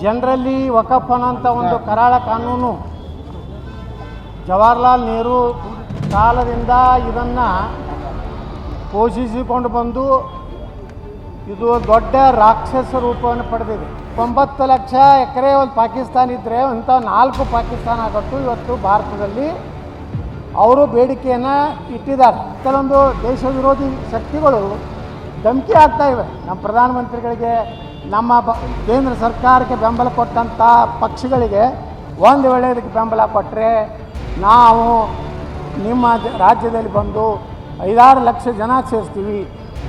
ಜನರಲ್ಲಿ ವಕಫ್ ಅನ್ನೋಂಥ ಒಂದು ಕರಾಳ ಕಾನೂನು ಜವಾಹರ್ಲಾಲ್ ನೆಹರು ಕಾಲದಿಂದ ಇದನ್ನು ಪೋಷಿಸಿಕೊಂಡು ಬಂದು ಇದು ದೊಡ್ಡ ರಾಕ್ಷಸ ರೂಪವನ್ನು ಪಡೆದಿದೆ. 9 ಲಕ್ಷ ಎಕರೆ ಒಂದು ಪಾಕಿಸ್ತಾನ ಇದ್ದರೆ ಅಂಥ 4 ಪಾಕಿಸ್ತಾನ ಆಗಟ್ಟು ಇವತ್ತು ಭಾರತದಲ್ಲಿ ಅವರು ಬೇಡಿಕೆಯನ್ನು ಇಟ್ಟಿದ್ದಾರೆ. ಕೆಲವೊಂದು ದೇಶ ವಿರೋಧಿ ಶಕ್ತಿಗಳು ಧಮಕಿ ಆಗ್ತಾ ಇವೆ ನಮ್ಮ ಪ್ರಧಾನಮಂತ್ರಿಗಳಿಗೆ, ನಮ್ಮ ಕೇಂದ್ರ ಸರ್ಕಾರಕ್ಕೆ ಬೆಂಬಲ ಕೊಟ್ಟಂಥ ಪಕ್ಷಗಳಿಗೆ ಒಂದು ವೇಳೆ ಇದಕ್ಕೆ ಬೆಂಬಲ ಕೊಟ್ಟರೆ ನಾವು ನಿಮ್ಮ ರಾಜ್ಯದಲ್ಲಿ ಬಂದು 5-6 ಲಕ್ಷ ಜನ ಸೇರಿಸ್ತೀವಿ,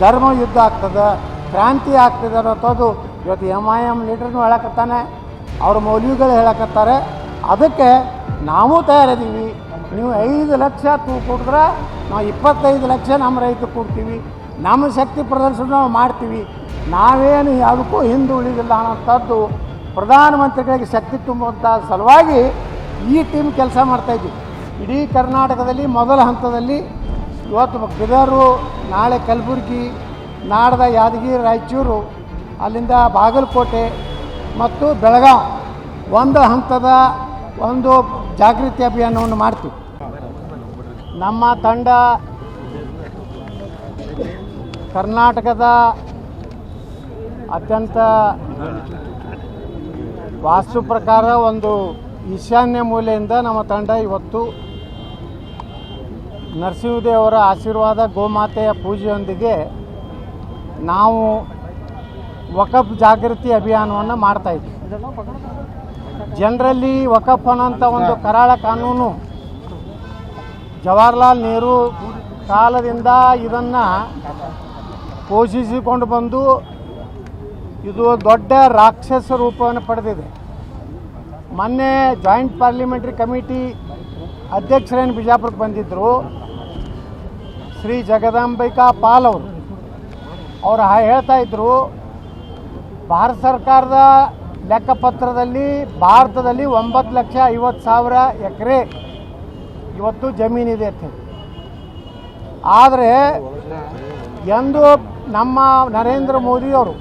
ಧರ್ಮ ಯುದ್ಧ ಆಗ್ತದೆ, ಕ್ರಾಂತಿ ಆಗ್ತದೆ ಅನ್ನೋದು ಇವತ್ತು MIM ಲೀಡರ್ನು ಹೇಳಕತ್ತಾನೆ, ಅವ್ರ ಮೌಲ್ವಿಗಳು ಹೇಳಕತ್ತಾರೆ. ಅದಕ್ಕೆ ನಾವು ತಯಾರಿದ್ದೀವಿ. ನೀವು 5 ಲಕ್ಷ ಕೊಡಿದ್ರೆ ನಾವು 25 ಲಕ್ಷ ನಮ್ಮ ರೈತರು ಕೊಡ್ತೀವಿ, ನಮ್ಮ ಶಕ್ತಿ ಪ್ರದರ್ಶನ ನಾವು ಮಾಡ್ತೀವಿ, ನಾವೇನು ಯಾವುದಕ್ಕೂ ಹಿಂದೆ ಉಳಿದಿಲ್ಲ ಅನ್ನೋಂಥದ್ದು ಪ್ರಧಾನಮಂತ್ರಿಗಳಿಗೆ ಶಕ್ತಿ ತುಂಬುವಂಥ ಸಲುವಾಗಿ ಈ ಟೀಮ್ ಕೆಲಸ ಮಾಡ್ತಾಯಿದ್ವಿ. ಇಡೀ ಕರ್ನಾಟಕದಲ್ಲಿ ಮೊದಲ ಹಂತದಲ್ಲಿ ಇವತ್ತು ಬೀದರು, ನಾಳೆ ಕಲಬುರಗಿ, ನಾಡ್ದ ಯಾದಗಿರಿ, ರಾಯಚೂರು, ಅಲ್ಲಿಂದ ಬಾಗಲಕೋಟೆ ಮತ್ತು ಬೆಳಗಾವಿ ಒಂದು ಹಂತದ ಒಂದು ಜಾಗೃತಿ ಅಭಿಯಾನವನ್ನು ಮಾಡ್ತೀವಿ. ನಮ್ಮ ತಂಡ ಕರ್ನಾಟಕದ ಅತ್ಯಂತ ವಾಸ್ತು ಪ್ರಕಾರ ಒಂದು ಈಶಾನ್ಯ ಮೂಲೆಯಿಂದ ನಮ್ಮ ತಂಡ ಇವತ್ತು ನರಸಿಂಹದೇವರ ಆಶೀರ್ವಾದ, ಗೋಮಾತೆಯ ಪೂಜೆಯೊಂದಿಗೆ ನಾವು ವಕಫ್ ಜಾಗೃತಿ ಅಭಿಯಾನವನ್ನು ಮಾಡ್ತಾಯಿದ್ವಿ. ಜನರಲ್ಲಿ ವಕಫ್ ಅನ್ನೋಂಥ ಒಂದು ಕರಾಳ ಕಾನೂನು ಜವಾಹರ್ಲಾಲ್ ನೆಹರು ಕಾಲದಿಂದ ಇದನ್ನು ಪೋಷಿಸಿಕೊಂಡು ಬಂದು ಇದು ದೊಡ್ಡ ರಾಕ್ಷಸ ರೂಪವನ್ನು ಪಡೆದಿದೆ. ಮೊನ್ನೆ ಜಾಯಿಂಟ್ ಪಾರ್ಲಿಮೆಂಟ್ರಿ ಕಮಿಟಿ ಅಧ್ಯಕ್ಷರೇನು ಬಿಜಾಪುರಕ್ಕೆ ಬಂದಿದ್ದರು, ಶ್ರೀ ಜಗದಾಂಬಿಕಾ ಪಾಲ್ ಅವರು ಹೇಳ್ತಾ ಇದ್ದರು, ಭಾರತ ಸರ್ಕಾರದ ಲೆಕ್ಕಪತ್ರದಲ್ಲಿ ಭಾರತದಲ್ಲಿ 9,50,000 ಎಕರೆ ಇವತ್ತು ಜಮೀನಿದೆ ಅಂತ. ಆದರೆ ಎಂದು ನಮ್ಮ ನರೇಂದ್ರ ಮೋದಿಯವರು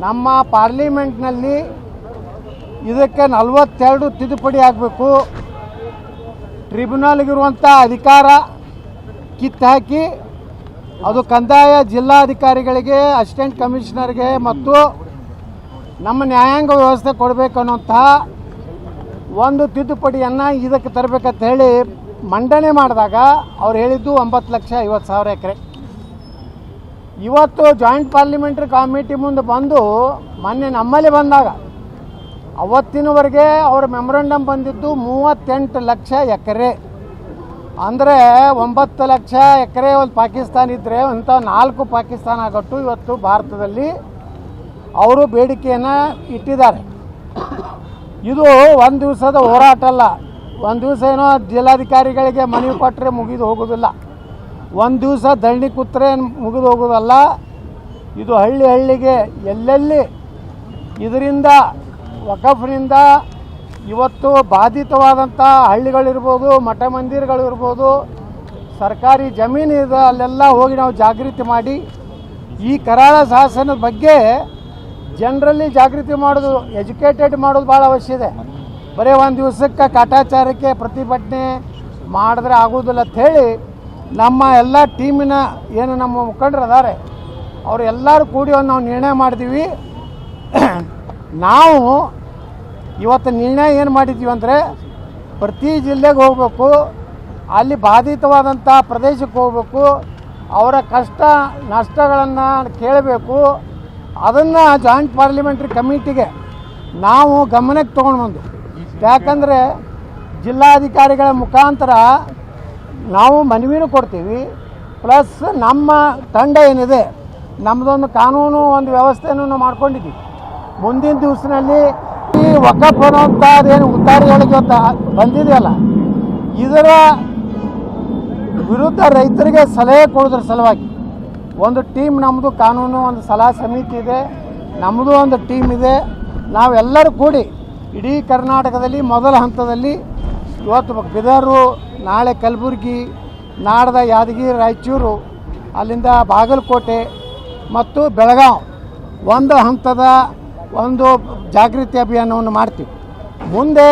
ನಮ್ಮ ಪಾರ್ಲಿಮೆಂಟ್ನಲ್ಲಿ ಇದಕ್ಕೆ 42 ತಿದ್ದುಪಡಿ ಆಗಬೇಕು, ಟ್ರಿಬ್ಯುನಲ್ಗಿರುವಂಥ ಅಧಿಕಾರ ಕಿತ್ತಾಕಿ ಅದು ಕಂದಾಯ ಜಿಲ್ಲಾಧಿಕಾರಿಗಳಿಗೆ, ಅಸಿಸ್ಟೆಂಟ್ ಕಮಿಷನರ್ಗೆ ಮತ್ತು ನಮ್ಮ ನ್ಯಾಯಾಂಗ ವ್ಯವಸ್ಥೆ ಕೊಡಬೇಕು ಅನ್ನೋಂತಹ ಒಂದು ತಿದ್ದುಪಡಿಯನ್ನು ಇದಕ್ಕೆ ತರಬೇಕಂತ ಹೇಳಿ ಮಂಡನೆ ಮಾಡಿದಾಗ ಅವ್ರು ಹೇಳಿದ್ದು 9,50,000 ಎಕರೆ. ಇವತ್ತು ಜಾಯಿಂಟ್ ಪಾರ್ಲಿಮೆಂಟ್ರಿ ಕಮಿಟಿ ಮುಂದೆ ಬಂದು ಮೊನ್ನೆ ನಮ್ಮಲ್ಲಿ ಬಂದಾಗ ಅವತ್ತಿನವರೆಗೆ ಅವ್ರ ಮೆಮೊರಂಡಮ್ ಬಂದಿದ್ದು 38 ಲಕ್ಷ ಎಕರೆ. ಅಂದರೆ 9 ಲಕ್ಷ ಎಕರೆ ಒಂದು ಪಾಕಿಸ್ತಾನ ಇದ್ದರೆ ಅಂಥ 4 ಪಾಕಿಸ್ತಾನ ಆಗಟ್ಟು ಇವತ್ತು ಭಾರತದಲ್ಲಿ ಅವರು ಬೇಡಿಕೆಯನ್ನು ಇಟ್ಟಿದ್ದಾರೆ. ಇದು ಒಂದು ದಿವಸದ ಹೋರಾಟ ಅಲ್ಲ, ಒಂದು ದಿವಸ ಏನೋ ಜಿಲ್ಲಾಧಿಕಾರಿಗಳಿಗೆ ಮನವಿ ಕೊಟ್ಟರೆ ಮುಗಿದು ಹೋಗೋದಿಲ್ಲ, ಒಂದು ದಿವಸ ಧರಣಿ ಕೂತ್ರೆ ಮುಗಿದು ಹೋಗೋದಲ್ಲ. ಇದು ಹಳ್ಳಿ ಹಳ್ಳಿಗೆ ಎಲ್ಲೆಲ್ಲಿ ಇದರಿಂದ ವಕಫ್ನಿಂದ ಇವತ್ತು ಬಾಧಿತವಾದಂಥ ಹಳ್ಳಿಗಳಿರ್ಬೋದು, ಮಠ ಮಂದಿರಗಳಿರ್ಬೋದು, ಸರ್ಕಾರಿ ಜಮೀನು ಇದೆ, ಅಲ್ಲೆಲ್ಲ ಹೋಗಿ ನಾವು ಜಾಗೃತಿ ಮಾಡಿ ಈ ಕರಾಳ ಶಾಸನದ ಬಗ್ಗೆ ಜನರಲ್ಲಿ ಜಾಗೃತಿ ಮಾಡೋದು, ಎಜುಕೇಟೆಡ್ ಮಾಡೋದು ಭಾಳ ಅವಶ್ಯ ಇದೆ. ಬರೀ ಒಂದು ದಿವಸಕ್ಕೆ ಕಾಟಾಚಾರಕ್ಕೆ ಪ್ರತಿಭಟನೆ ಮಾಡಿದ್ರೆ ಆಗೋದಿಲ್ಲ ಅಂಥೇಳಿ ನಮ್ಮ ಎಲ್ಲ ಟೀಮಿನ ಏನು ನಮ್ಮ ಮುಖಂಡರು ಅದಾರೆ ಅವರು ಎಲ್ಲರೂ ಕೂಡಿ ಒಂದು ನಾವು ನಿರ್ಣಯ ಮಾಡಿದ್ದೀವಿ. ನಾವು ಇವತ್ತು ನಿರ್ಣಯ ಏನು ಮಾಡಿದ್ದೀವಿ ಅಂದರೆ ಪ್ರತಿ ಜಿಲ್ಲೆಗೆ ಹೋಗಬೇಕು, ಅಲ್ಲಿ ಬಾಧಿತವಾದಂಥ ಪ್ರದೇಶಕ್ಕೆ ಹೋಗಬೇಕು, ಅವರ ಕಷ್ಟ ನಷ್ಟಗಳನ್ನು ಕೇಳಬೇಕು. ಅದನ್ನು ಜಾಯಿಂಟ್ ಪಾರ್ಲಿಮೆಂಟ್ರಿ ಕಮಿಟಿಗೆ ನಾವು ಗಮನಕ್ಕೆ ತೊಗೊಂಡು ಬಂದು, ಯಾಕಂದರೆ ಜಿಲ್ಲಾಧಿಕಾರಿಗಳ ಮುಖಾಂತರ ನಾವು ಮನವಿನೂ ಕೊಡ್ತೀವಿ, ಪ್ಲಸ್ ನಮ್ಮ ತಂಡ ಏನಿದೆ ನಮ್ಮದೊಂದು ಕಾನೂನು ಒಂದು ವ್ಯವಸ್ಥೆಯನ್ನು ನಾವು ಮಾಡ್ಕೊಂಡಿದ್ದೀವಿ. ಮುಂದಿನ ದಿವಸದಲ್ಲಿ ಈ ವಕಫ್ ಅನ್ನೋಂಥದ್ದೇನು ಉತ್ತಾರಿಗಳಿಗೆ ಬಂದಿದೆಯಲ್ಲ, ಇದರ ವಿರುದ್ಧ ರೈತರಿಗೆ ಸಲಹೆ ಕೊಡೋದ್ರ ಸಲುವಾಗಿ ಒಂದು ಟೀಮ್, ನಮ್ಮದು ಕಾನೂನು ಒಂದು ಸಲಹಾ ಸಮಿತಿ ಇದೆ, ನಮ್ಮದು ಒಂದು ಟೀಮ್ ಇದೆ. ನಾವೆಲ್ಲರೂ ಕೂಡಿ ಇಡೀ ಕರ್ನಾಟಕದಲ್ಲಿ ಮೊದಲ ಹಂತದಲ್ಲಿ ಇವತ್ತು ಬೀದರು, ನಾಳೆ ಕಲಬುರಗಿ, ನಾಡ್ದ ಯಾದಗಿರಿ, ರಾಯಚೂರು, ಅಲ್ಲಿಂದ ಬಾಗಲಕೋಟೆ ಮತ್ತು ಬೆಳಗಾವಿ ಒಂದು ಹಂತದ ಒಂದು ಜಾಗೃತಿ ಅಭಿಯಾನವನ್ನು ಮಾಡ್ತೀವಿ. ಮುಂದೆ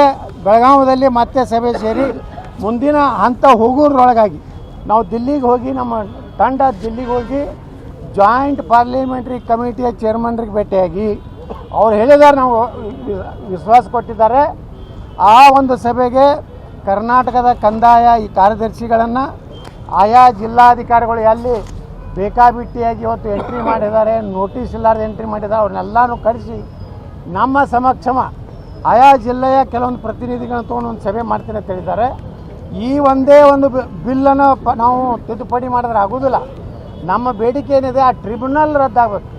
ಬೆಳಗಾವದಲ್ಲಿ ಮತ್ತೆ ಸಭೆ ಸೇರಿ ಮುಂದಿನ ಹಂತ ಹೋಗೋದ್ರೊಳಗಾಗಿ ನಾವು ದಿಲ್ಲಿಗೆ ಹೋಗಿ ನಮ್ಮ ತಂಡ ದಿಲ್ಲಿಗೆ ಹೋಗಿ ಜಾಯಿಂಟ್ ಪಾರ್ಲಿಮೆಂಟ್ರಿ ಕಮಿಟಿಯ ಚೇರ್ಮನ್ರಿಗೆ ಭೇಟಿಯಾಗಿ ಅವ್ರು ಹೇಳಿದ್ದಾರೆ, ನಾವು ವಿಶ್ವಾಸ ಕೊಟ್ಟಿದ್ದಾರೆ. ಆ ಒಂದು ಸಭೆಗೆ ಕರ್ನಾಟಕದ ಕಂದಾಯ ಈ ಕಾರ್ಯದರ್ಶಿಗಳನ್ನು ಆಯಾ ಜಿಲ್ಲಾಧಿಕಾರಿಗಳು ಎಲ್ಲಿ ಬೇಕಾಬಿಟ್ಟಿಯಾಗಿ ಇವತ್ತು ಎಂಟ್ರಿ ಮಾಡಿದ್ದಾರೆ, ನೋಟಿಸ್ ಇಲ್ಲಾರ್ದು ಎಂಟ್ರಿ ಮಾಡಿದ್ದಾರೆ, ಅವ್ರನ್ನೆಲ್ಲನೂ ಕರೆಸಿ ನಮ್ಮ ಸಮಕ್ಷಮ ಆಯಾ ಜಿಲ್ಲೆಯ ಕೆಲವೊಂದು ಪ್ರತಿನಿಧಿಗಳನ್ನ ತೊಗೊಂಡು ಒಂದು ಸಭೆ ಮಾಡ್ತೀನಿ ಅಂತ ಹೇಳಿದ್ದಾರೆ. ಈ ಒಂದೇ ಒಂದು ಬಿಲ್ಲನ್ನು ನಾವು ತಿದ್ದುಪಡಿ ಮಾಡಿದ್ರೆ ಆಗೋದಿಲ್ಲ. ನಮ್ಮ ಬೇಡಿಕೆ ಏನಿದೆ, ಆ ಟ್ರಿಬ್ಯುನಲ್ ರದ್ದಾಗಬೇಕು.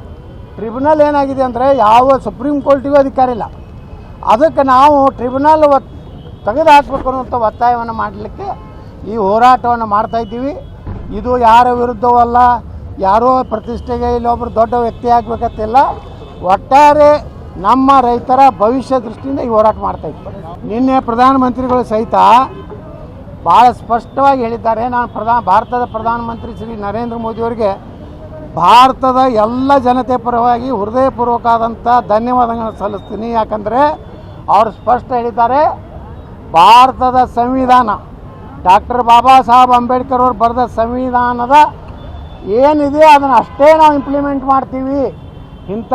ಟ್ರಿಬ್ಯುನಲ್ ಏನಾಗಿದೆ ಅಂದರೆ ಯಾವ ಸುಪ್ರೀಂ ಕೋರ್ಟಿಗೂ ಅಧಿಕಾರ ಇಲ್ಲ. ಅದಕ್ಕೆ ನಾವು ಟ್ರಿಬ್ಯುನಲ್ ತೆಗೆದು ಹಾಕಬೇಕು ಅನ್ನುವಂಥ ಒತ್ತಾಯವನ್ನು ಮಾಡಲಿಕ್ಕೆ ಈ ಹೋರಾಟವನ್ನು ಮಾಡ್ತಾಯಿದ್ದೀವಿ. ಇದು ಯಾರ ವಿರುದ್ಧವಲ್ಲ, ಯಾರೋ ಪ್ರತಿಷ್ಠೆಗೆ ಇಲ್ಲೊಬ್ಬರು ದೊಡ್ಡ ವ್ಯಕ್ತಿ ಆಗಬೇಕಂತಿಲ್ಲ. ಒಟ್ಟಾರೆ ನಮ್ಮ ರೈತರ ಭವಿಷ್ಯ ದೃಷ್ಟಿಯಿಂದ ಈ ಹೋರಾಟ ಮಾಡ್ತಾಯಿದ್ವಿ. ನಿನ್ನೆ ಪ್ರಧಾನಮಂತ್ರಿಗಳು ಸಹಿತ ಭಾಳ ಸ್ಪಷ್ಟವಾಗಿ ಹೇಳಿದ್ದಾರೆ. ನಾನು ಭಾರತದ ಪ್ರಧಾನಮಂತ್ರಿ ಶ್ರೀ ನರೇಂದ್ರ ಮೋದಿಯವರಿಗೆ ಭಾರತದ ಎಲ್ಲ ಜನತೆ ಪರವಾಗಿ ಹೃದಯಪೂರ್ವಕವಾದಂಥ ಧನ್ಯವಾದಗಳನ್ನು ಸಲ್ಲಿಸ್ತೀನಿ. ಯಾಕಂದರೆ ಅವರು ಸ್ಪಷ್ಟ ಹೇಳಿದ್ದಾರೆ, ಭಾರತದ ಸಂವಿಧಾನ ಡಾಕ್ಟರ್ ಬಾಬಾ ಸಾಹೇಬ್ ಅಂಬೇಡ್ಕರ್ ಅವರು ಬರೆದ ಸಂವಿಧಾನದ ಏನಿದೆ ಅದನ್ನು ಅಷ್ಟೇ ನಾವು ಇಂಪ್ಲಿಮೆಂಟ್ ಮಾಡ್ತೀವಿ. ಇಂಥ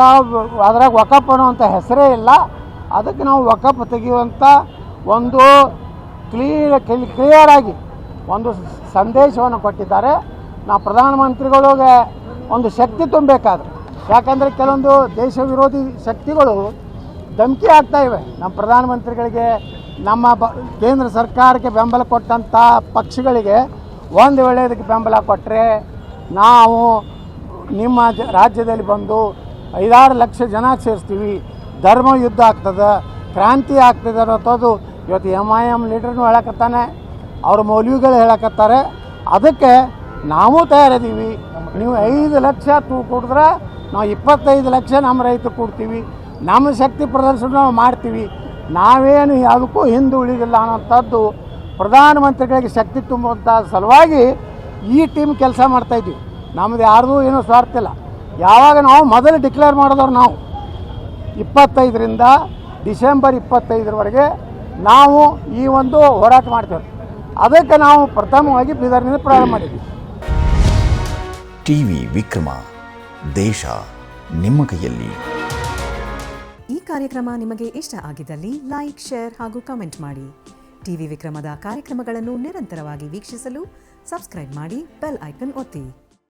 ಅದ್ರಾಗ ವಕಫ್ ಅನ್ನುವಂಥ ಹೆಸರೇ ಇಲ್ಲ. ಅದಕ್ಕೆ ನಾವು ವಕಫ್ ತೆಗೆಯುವಂಥ ಒಂದು ಕ್ಲಿಯರ್ ಆಗಿ ಒಂದು ಸಂದೇಶವನ್ನು ಕೊಟ್ಟಿದ್ದಾರೆ. ನಾವು ಪ್ರಧಾನಮಂತ್ರಿಗಳಿಗೆ ಒಂದು ಶಕ್ತಿ ತುಂಬಬೇಕಾದ್ರೆ, ಯಾಕಂದರೆ ಕೆಲವೊಂದು ದೇಶ ವಿರೋಧಿ ಶಕ್ತಿಗಳು ಧಮಕಿ ಆಗ್ತಾ ಇವೆ ನಮ್ಮ ಪ್ರಧಾನಮಂತ್ರಿಗಳಿಗೆ, ನಮ್ಮ ಕೇಂದ್ರ ಸರ್ಕಾರಕ್ಕೆ ಬೆಂಬಲ ಕೊಟ್ಟಂಥ ಪಕ್ಷಗಳಿಗೆ. ಒಂದು ವೇಳೆ ಇದಕ್ಕೆ ಬೆಂಬಲ ಕೊಟ್ಟರೆ ನಾವು ನಿಮ್ಮ ರಾಜ್ಯದಲ್ಲಿ ಬಂದು 5-6 ಲಕ್ಷ ಜನ ಸೇರಿಸ್ತೀವಿ, ಧರ್ಮ ಯುದ್ಧ ಆಗ್ತದೆ, ಕ್ರಾಂತಿ ಆಗ್ತದೆ ಅನ್ನೋದು ಇವತ್ತು MIM ಲೀಡರ್ನು ಹೇಳಕತ್ತಾನೆ, ಅವ್ರ ಮೌಲ್ವಿಗಳು ಹೇಳಕತ್ತಾರೆ. ಅದಕ್ಕೆ ನಾವು ತಯಾರಿದ್ದೀವಿ. ನೀವು 5 ಲಕ್ಷ ಕೊಡಿದ್ರೆ ನಾವು 25 ಲಕ್ಷ ನಮ್ಮ ರೈತರು ಕೊಡ್ತೀವಿ. ನಮ್ಮ ಶಕ್ತಿ ಪ್ರದರ್ಶನ ನಾವು ಮಾಡ್ತೀವಿ. ನಾವೇನು ಯಾವುದಕ್ಕೂ ಹಿಂದೆ ಉಳಿದಿಲ್ಲ ಅನ್ನೋಂಥದ್ದು ಪ್ರಧಾನಮಂತ್ರಿಗಳಿಗೆ ಶಕ್ತಿ ತುಂಬುವಂಥ ಸಲುವಾಗಿ ಈ ಟೀಮ್ ಕೆಲಸ ಮಾಡ್ತಾಯಿದ್ದೀವಿ. ನಮ್ಮದು ಯಾರ್ದು ಏನೂ ಸ್ವಾರ್ಥ ಇಲ್ಲ. ಯಾವಾಗ ನಾವು ಮೊದಲು ಡಿಕ್ಲೇರ್ ಮಾಡಿದವ್ರು ನಾವು 25ರಿಂದ ಡಿಸೆಂಬರ್ 25ರವರೆಗೆ ನಾವು ಈ ಒಂದು ಹೋರಾಟ ಮಾಡ್ತೇವೆ. ಅದಕ್ಕೆ ನಾವು ಪ್ರಥಮವಾಗಿ ಬೀದರ್ನಿಂದ ಪ್ರಾರಂಭ ಮಾಡಿದ್ವಿ. ಟಿವಿ ವಿಕ್ರಮ, ದೇಶ ನಿಮ್ಮ ಕೈಯಲ್ಲಿ. ಈ ಕಾರ್ಯಕ್ರಮ ನಿಮಗೆ ಇಷ್ಟ ಆಗಿದ್ದಲ್ಲಿ ಲೈಕ್, ಶೇರ್ ಹಾಗೂ ಕಮೆಂಟ್ ಮಾಡಿ. ಟಿವಿ ವಿಕ್ರಮದ ಕಾರ್ಯಕ್ರಮಗಳನ್ನು ನಿರಂತರವಾಗಿ ವೀಕ್ಷಿಸಲು ಸಬ್ಸ್ಕ್ರೈಬ್ ಮಾಡಿ, ಬೆಲ್ ಐಕನ್ ಒತ್ತಿ.